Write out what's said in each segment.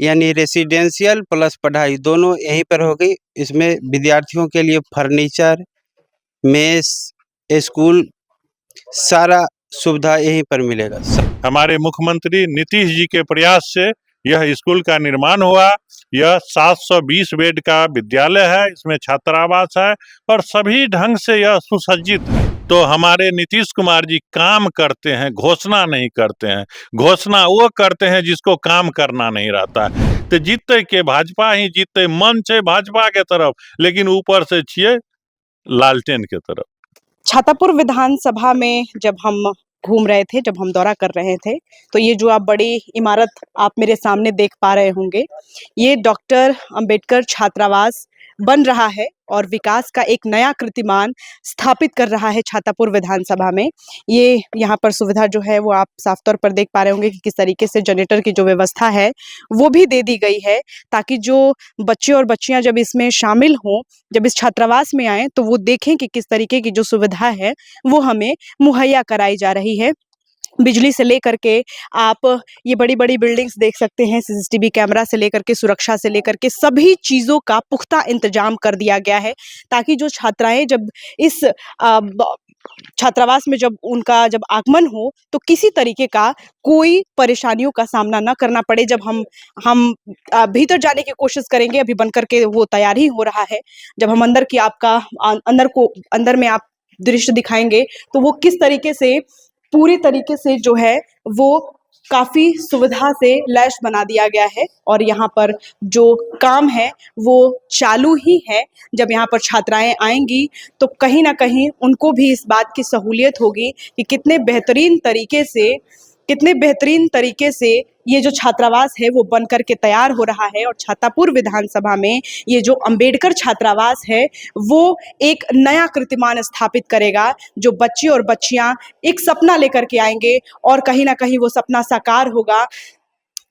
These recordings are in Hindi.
यानी रेसिडेंशियल प्लस पढ़ाई दोनों यहीं पर होगी। इसमें विद्यार्थियों के लिए फर्नीचर, मेस, स्कूल सारा सुविधा यहीं पर मिलेगा। हमारे मुख्यमंत्री नीतीश जी के प्रयास से यह स्कूल का निर्माण हुआ। यह 720 बेड का विद्यालय है, इसमें छात्रावास है और सभी ढंग से यह सुसज्जित है। तो हमारे नीतीश कुमार जी काम करते हैं, घोषणा नहीं करते हैं। घोषणा वो करते हैं जिसको काम करना नहीं रहता है। तो जीतते के भाजपा ही जीतते, मन छे भाजपा के तरफ, लेकिन ऊपर से छिए लालटेन के तरफ। छातापुर विधानसभा में जब हम घूम रहे थे, जब हम दौरा कर रहे थे, तो ये जो आप बड़ी इमारत आप मेरे सामने देख पा रहे होंगे, ये डॉक्टर अंबेडकर छात्रावास बन रहा है और विकास का एक नया कीर्तिमान स्थापित कर रहा है छातापुर विधानसभा में। ये यहाँ पर सुविधा जो है वो आप साफ तौर पर देख पा रहे होंगे कि किस तरीके से जनरेटर की जो व्यवस्था है वो भी दे दी गई है, ताकि जो बच्चे और बच्चियां जब इसमें शामिल हों, जब इस छात्रावास में आए, तो वो देखें कि किस तरीके की जो सुविधा है वो हमें मुहैया कराई जा रही है। बिजली से लेकर के आप ये बड़ी बड़ी बिल्डिंग्स देख सकते हैं, सीसीटीवी कैमरा से लेकर के सुरक्षा से लेकर के सभी चीज़ों का पुख्ता इंतजाम कर दिया गया है, ताकि जो छात्राएं जब इस छात्रावास में जब उनका जब आगमन हो तो किसी तरीके का कोई परेशानियों का सामना न करना पड़े। जब हम भीतर जाने की कोशिश करेंगे, अभी बन करके वो तैयार ही हो रहा है, जब हम अंदर में आप दृश्य दिखाएंगे तो वो किस तरीके से पूरी तरीके से जो है वो काफ़ी सुविधा से लैस बना दिया गया है। और यहाँ पर जो काम है वो चालू ही है। जब यहाँ पर छात्राएं आएंगी तो कहीं ना कहीं उनको भी इस बात की सहूलियत होगी कि कितने बेहतरीन तरीके से ये जो छात्रावास है वो बन करके तैयार हो रहा है। और छातापुर विधानसभा में ये जो अंबेडकर छात्रावास है वो एक नया कीर्तिमान स्थापित करेगा। जो बच्चे और बच्चियां एक सपना लेकर के आएंगे और कहीं ना कहीं वो सपना साकार होगा,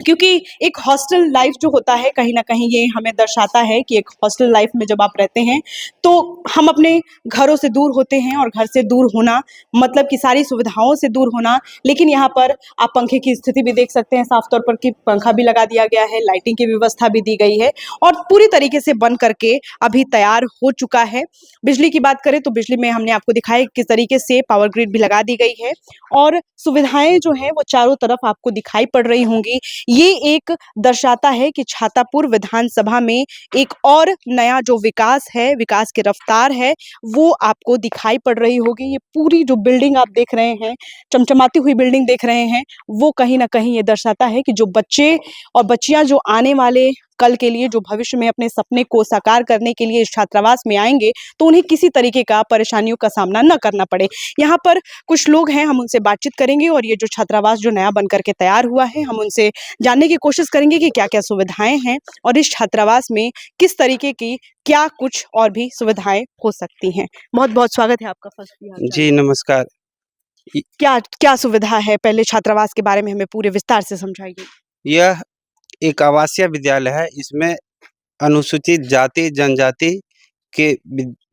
क्योंकि एक हॉस्टल लाइफ जो होता है कहीं ना कहीं ये हमें दर्शाता है कि एक हॉस्टल लाइफ में जब आप रहते हैं तो हम अपने घरों से दूर होते हैं, और घर से दूर होना मतलब कि सारी सुविधाओं से दूर होना। लेकिन यहाँ पर आप पंखे की स्थिति भी देख सकते हैं साफ तौर पर कि पंखा भी लगा दिया गया है, लाइटिंग की व्यवस्था भी दी गई है और पूरी तरीके से बन करके अभी तैयार हो चुका है। बिजली की बात करें तो बिजली में हमने आपको दिखाया किस तरीके से पावर ग्रिड भी लगा दी गई है और सुविधाएं जो है वो चारों तरफ आपको दिखाई पड़ रही होंगी। ये एक दर्शाता है कि छातापुर विधानसभा में एक और नया जो विकास है, विकास की रफ्तार है, वो आपको दिखाई पड़ रही होगी। ये पूरी जो बिल्डिंग आप देख रहे हैं, चमचमाती हुई बिल्डिंग देख रहे हैं, वो कहीं ना कहीं ये दर्शाता है कि जो बच्चे और बच्चियां जो आने वाले कल के लिए, जो भविष्य में अपने सपने को साकार करने के लिए इस छात्रावास में आएंगे, तो उन्हें किसी तरीके का परेशानियों का सामना न करना पड़े। यहाँ पर कुछ लोग हैं, हम उनसे बातचीत करेंगे और ये जो छात्रावास जो नया बन करके तैयार हुआ है, हम उनसे जानने की कोशिश करेंगे कि क्या क्या सुविधाएं हैं और इस छात्रावास में किस तरीके की क्या कुछ और भी सुविधाएं हो सकती हैं। बहुत बहुत स्वागत है आपका। फर्स्ट जी नमस्कार। क्या क्या सुविधा है, पहले छात्रावास के बारे में हमें पूरे विस्तार से समझाइए। यह एक आवासीय विद्यालय है। इसमें अनुसूचित जाति जनजाति के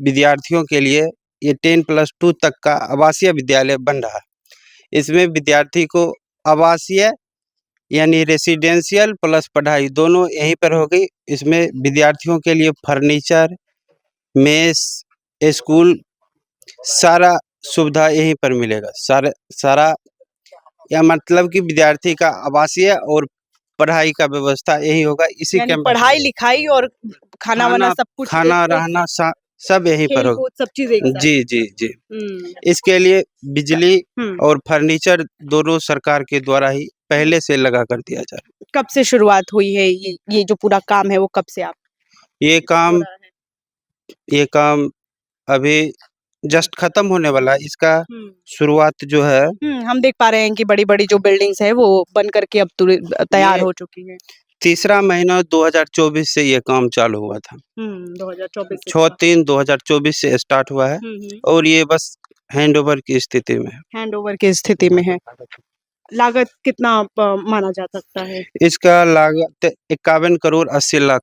विद्यार्थियों के लिए ये 10+2 तक का आवासीय विद्यालय बन रहा है। इसमें विद्यार्थी को आवासीय यानी रेसिडेंशियल प्लस पढ़ाई दोनों यहीं पर होगी। इसमें विद्यार्थियों के लिए फर्नीचर, मेस, स्कूल सारा सुविधा यहीं पर मिलेगा। सारा या मतलब कि विद्यार्थी का आवासीय और पढ़ाई का व्यवस्था यही होगा। इसी के पढ़ाई लिखाई और खाना वाना सब कुछ, खाना रहना सब यहीं पर होगा। सब चीज एक साथ। जी जी जी। इसके लिए बिजली और फर्नीचर दोनों सरकार के द्वारा ही पहले से लगा कर दिया जा रहा है। कब से शुरुआत हुई है ये जो पूरा काम है वो कब से आप ये काम अभी जस्ट खत्म होने वाला है। इसका शुरुआत जो है हम देख पा रहे हैं कि बड़ी बड़ी जो बिल्डिंग्स है वो बन करके अब तैयार हो चुकी है। तीसरा महीना 2024 से ये काम चालू हुआ था। 2024 6/3/2024 से स्टार्ट हुआ है और ये बस हैंडओवर की स्थिति में है। लागत कितना माना जा सकता है? इसका लागत 51 करोड़ 80 लाख।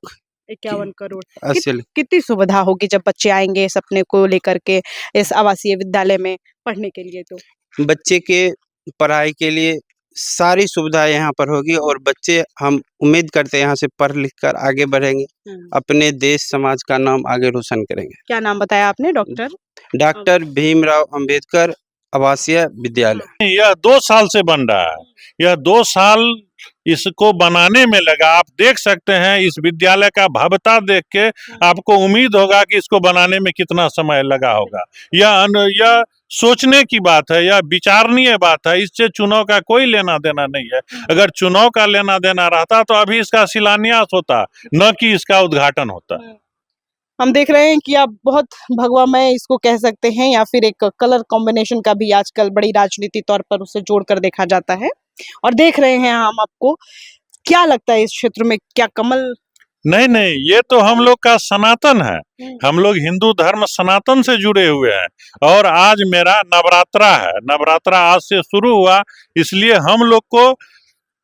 51 करोड़। 80 कितनी सुविधा होगी जब बच्चे आएंगे सपने को लेकर के इस आवासीय विद्यालय में पढ़ने के लिए? तो बच्चे के पढ़ाई के लिए सारी सुविधाएं यहाँ पर होगी और बच्चे हम उम्मीद करते हैं यहाँ से पढ़ लिख कर आगे बढ़ेंगे, अपने देश समाज का नाम आगे रोशन करेंगे। क्या नाम बताया आपने? डॉक्टर डॉक्टर भीमराव अंबेडकर आवासीय विद्यालय। यह 2 साल से बन रहा है। यह 2 साल इसको बनाने में लगा। आप देख सकते हैं इस विद्यालय का भव्यता देख के आपको उम्मीद होगा कि इसको बनाने में कितना समय लगा होगा। यह सोचने की बात है, यह विचारणीय बात है। इससे चुनाव का कोई लेना देना नहीं है। अगर चुनाव का लेना देना रहता तो अभी इसका शिलान्यास होता, न कि इसका उद्घाटन होता। हम देख रहे हैं कि आप बहुत भगवामय इसको कह सकते हैं या फिर एक कलर कॉम्बिनेशन का भी आजकल बड़ी राजनीति तौर पर उसे जोड़कर देखा जाता है। और देख रहे हैं हम आपको, क्या लगता है इस क्षेत्र में क्या कमल? नहीं, ये तो हम लोग का सनातन है। हम लोग हिंदू धर्म सनातन से जुड़े हुए हैं। और आज मेरा नवरात्रा है। नवरात्रा आज से शुरू हुआ, इसलिए हम लोग को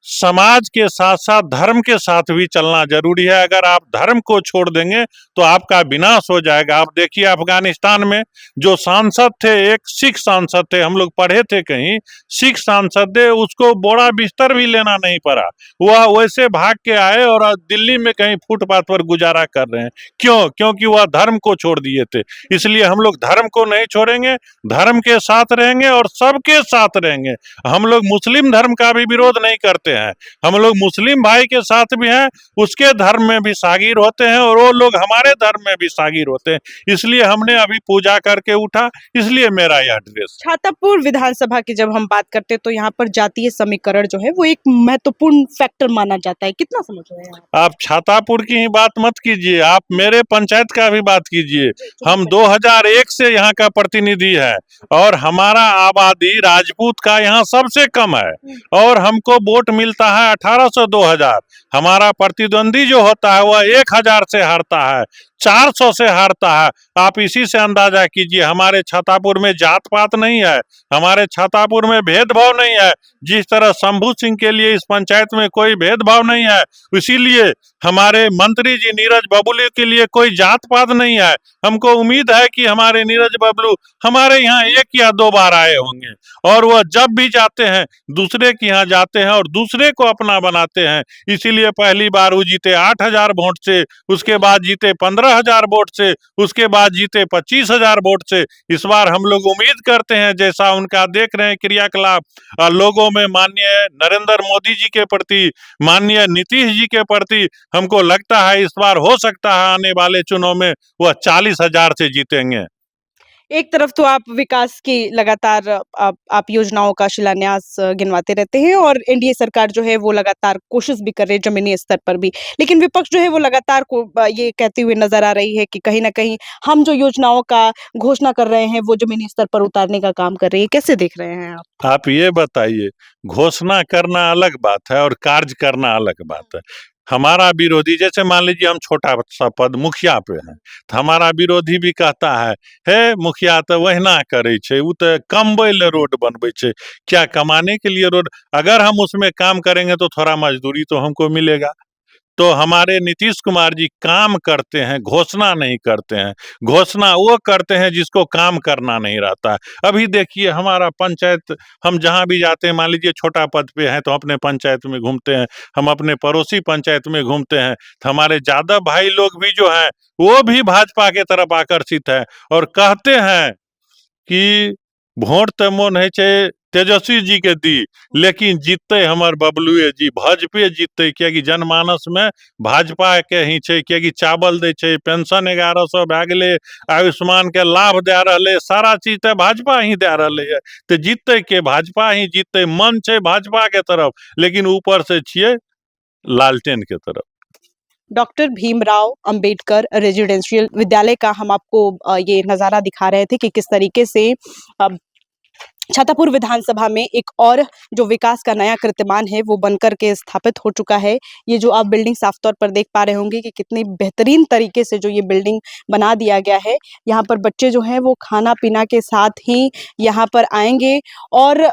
समाज के साथ साथ धर्म के साथ भी चलना जरूरी है। अगर आप धर्म को छोड़ देंगे तो आपका विनाश हो जाएगा। आप देखिए अफगानिस्तान में जो सांसद थे, एक सिख सांसद थे, हम लोग पढ़े थे कहीं, सिख सांसद थे, उसको बोरा बिस्तर भी लेना नहीं पड़ा। वह वैसे भाग के आए और दिल्ली में कहीं फुटपाथ पर गुजारा कर रहे हैं। क्यों? क्योंकि वह धर्म को छोड़ दिए थे। इसलिए हम लोग धर्म को नहीं छोड़ेंगे, धर्म के साथ रहेंगे और सबके साथ रहेंगे। हम लोग मुस्लिम धर्म का भी विरोध नहीं करते हैं। हम लोग मुस्लिम भाई के साथ भी हैं, उसके धर्म में भी शागिर होते हैं और वो लोग हमारे धर्म में भी शागिर होते हैं। इसलिए हमने अभी पूजा करके उठा, इसलिए मेरा यह ड्रेस। छातापुर विधानसभा की जब हम बात करते हैं तो यहाँ पर जातीय समीकरण जो है वो एक महत्वपूर्ण फैक्टर माना जाता है। कितना समझ रहे हैं आप छातापुर की ही बात मत कीजिए, आप मेरे पंचायत का भी बात कीजिए। हम 2001 से यहाँ का प्रतिनिधि है और हमारा आबादी राजपूत का यहाँ सबसे कम है और हमको वोट मिलता है 1800-2000। हमारा प्रतिद्वंदी जो होता है वह 1000 से हारता है, 400 से हारता है। आप इसी से अंदाजा कीजिए। हमारे छातापुर में जात पात नहीं है, हमारे छातापुर में भेदभाव नहीं है। जिस तरह शंभू सिंह के लिए इस पंचायत में कोई भेदभाव नहीं है, इसीलिए हमारे मंत्री जी नीरज बबलू के लिए कोई जात पात नहीं है। हमको उम्मीद है कि हमारे नीरज बबलू हमारे यहाँ 1 या 2 बार आए होंगे और वह जब भी जाते हैं दूसरे के यहाँ जाते हैं और दूसरे को अपना बनाते हैं। इसीलिए पहली बार वो जीते 8000 वोट से, उसके बाद जीते 15000 वोट से, उसके बाद जीते 25000 वोट से। इस बार हम लोग उम्मीद करते हैं, जैसा उनका देख रहे हैं क्रियाकलाप लोगों में, माननीय नरेंद्र मोदी जी के प्रति, माननीय नीतीश जी के प्रति, हमको लगता है इस बार हो सकता है आने वाले चुनाव में वह 40,000 से जीतेंगे। एक तरफ तो आप विकास की लगातार आप योजनाओं का शिलान्यास गिनवाते रहते हैं और एनडीए सरकार जो है वो लगातार कोशिश भी कर रही है जमीनी स्तर पर भी, लेकिन विपक्ष जो है वो लगातार ये कहती हुई नजर आ रही है कि कहीं ना कहीं हम जो योजनाओं का घोषणा कर रहे हैं वो जमीनी स्तर पर उतारने का काम कर रही है। कैसे देख रहे हैं आप? आप ये बताइए, घोषणा करना अलग बात है और कार्य करना अलग बात है। हमारा विरोधी, जैसे मान लीजिए हम छोटा सा पद मुखिया पे हैं, तो हमारा विरोधी भी कहता है, हे मुखिया तो वहीना करे छे, उ तो कमबै ले रोड बनबै छे। क्या कमाने के लिए रोड? अगर हम उसमें काम करेंगे तो थोड़ा मजदूरी तो हमको मिलेगा। तो हमारे नीतीश कुमार जी काम करते हैं, घोषणा नहीं करते हैं। घोषणा वो करते हैं जिसको काम करना नहीं रहता है। अभी देखिए हमारा पंचायत, हम जहाँ भी जाते हैं, मान लीजिए छोटा पद पे हैं तो अपने पंचायत में घूमते हैं, हम अपने पड़ोसी पंचायत में घूमते हैं, तो हमारे यादव भाई लोग भी जो हैं वो भी भाजपा के तरफ आकर्षित है और कहते हैं कि वोट तो मोन है छे तेजस्वी जी के दी, लेकिन जीतते हमार बबलुए जी, भाजपे जीतते। क्योंकि जनमानस में भाजपा के ही छे, क्योंकि चावल दे छे, पेंशन 1100 भए गेले, आयुष्मान के लाभ दे रहे, सारा चीज तो भाजपा ही दे रहे है। तो जीतते के भाजपा ही जीतते, मन छे भाजपा के तरफ, लेकिन ऊपर से छिए लालटेन के तरफ। डॉक्टर भीमराव अंबेडकर रेजिडेंशियल विद्यालय का हम आपको ये नज़ारा दिखा रहे थे कि किस तरीके से छातापुर विधानसभा में एक और जो विकास का नया कीर्तिमान है वो बनकर के स्थापित हो चुका है। ये जो आप बिल्डिंग साफ तौर पर देख पा रहे होंगे कि कितनी बेहतरीन तरीके से जो ये बिल्डिंग बना दिया गया है। यहाँ पर बच्चे जो हैं वो खाना पीना के साथ ही यहाँ पर आएंगे और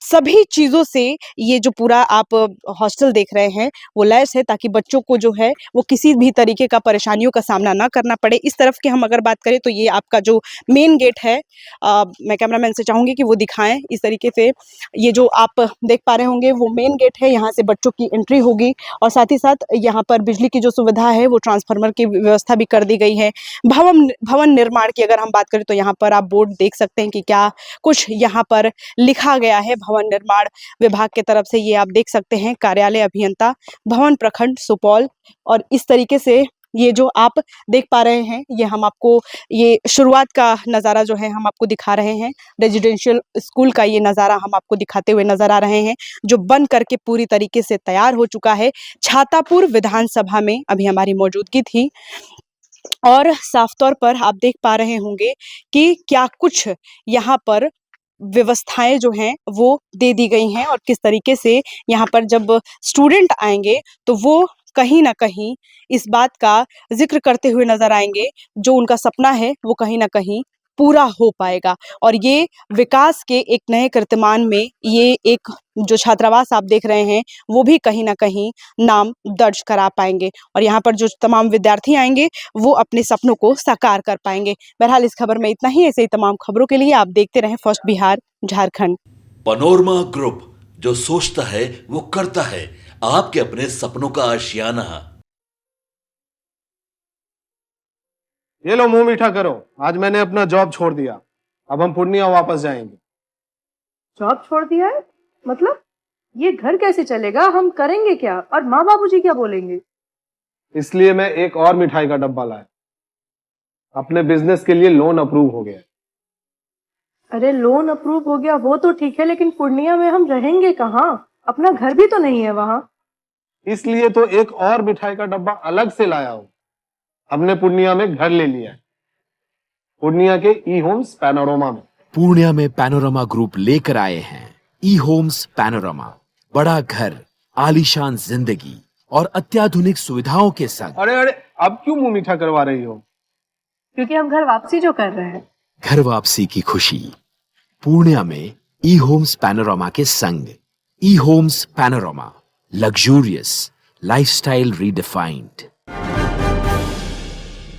सभी चीज़ों से ये जो पूरा आप हॉस्टल देख रहे हैं वो लैस है, ताकि बच्चों को जो है वो किसी भी तरीके का परेशानियों का सामना ना करना पड़े। इस तरफ की हम अगर बात करें तो ये आपका जो मेन गेट है, मैं कैमरामैन से चाहूँगी कि वो दिखाएं इस तरीके से। ये जो आप देख पा रहे होंगे वो मेन गेट है, यहाँ से बच्चों की एंट्री होगी और साथ ही साथ यहाँ पर बिजली की जो सुविधा है वो ट्रांसफार्मर की व्यवस्था भी कर दी गई है। भवन निर्माण की अगर हम बात करें तो यहाँ पर आप बोर्ड देख सकते हैं कि क्या कुछ यहाँ पर लिखा गया है भवन निर्माण विभाग के तरफ से। ये आप देख सकते हैं, कार्यालय अभियंता भवन प्रखंड सुपौल। और इस तरीके से ये जो आप देख पा रहे हैं ये हम आपको ये शुरुआत का नज़ारा जो है हम आपको दिखा रहे हैं। रेजिडेंशियल स्कूल का ये नज़ारा हम आपको दिखाते हुए नजर आ रहे हैं, जो बन करके पूरी तरीके से तैयार हो चुका है। छातापुर विधानसभा में अभी हमारी मौजूदगी थी और साफ तौर पर आप देख पा रहे होंगे कि क्या कुछ यहाँ पर व्यवस्थाएं जो हैं वो दे दी गई हैं और किस तरीके से यहाँ पर जब स्टूडेंट आएंगे तो वो कहीं ना कहीं इस बात का जिक्र करते हुए नजर आएंगे, जो उनका सपना है वो कहीं ना कहीं पूरा हो पाएगा। और ये विकास के एक नए कीर्तिमान में ये एक जो छात्रावास आप देख रहे हैं वो भी कहीं ना कहीं नाम दर्ज करा पाएंगे और यहाँ पर जो तमाम विद्यार्थी आएंगे वो अपने सपनों को साकार कर पाएंगे। बहरहाल इस खबर में इतना ही। ऐसे ही तमाम खबरों के लिए आप देखते रहें first Bihar Jharkhand. Panorama group, जो सोचता है वो करता है, आपके अपने सपनों का आशियाना। ये लो मुंह मीठा करो, आज मैंने अपना जॉब छोड़ दिया, अब हम पूर्णिया वापस जाएंगे। जॉब छोड़ दिया है? मतलब ये घर कैसे चलेगा? हम करेंगे क्या? और माँ बाबूजी क्या बोलेंगे? इसलिए मैं एक और मिठाई का डब्बा लाया। अपने बिजनेस के लिए लोन अप्रूव हो गया। अरे लोन अप्रूव हो गया वो तो ठीक है, लेकिन पूर्णिया में हम रहेंगे कहाँ? अपना घर भी तो नहीं है वहां। इसलिए तो एक और मिठाई का डब्बा अलग से लाया हूं। हमने पूर्णिया में घर ले लिया है, पूर्णिया के ई होम्स पैनोरमा में। पूर्णिया में पैनोरमा ग्रुप लेकर आए हैं ई होम्स पैनोरमा। बड़ा घर, आलीशान जिंदगी और अत्याधुनिक सुविधाओं के संग। अरे अरे, अब क्यों मुंह मीठा करवा रही हो? क्योंकि हम घर वापसी जो कर रहे हैं। घर वापसी की खुशी पूर्णिया में ई होम्स पैनोरमा के संग। ई Homes Panorama, luxurious lifestyle redefined.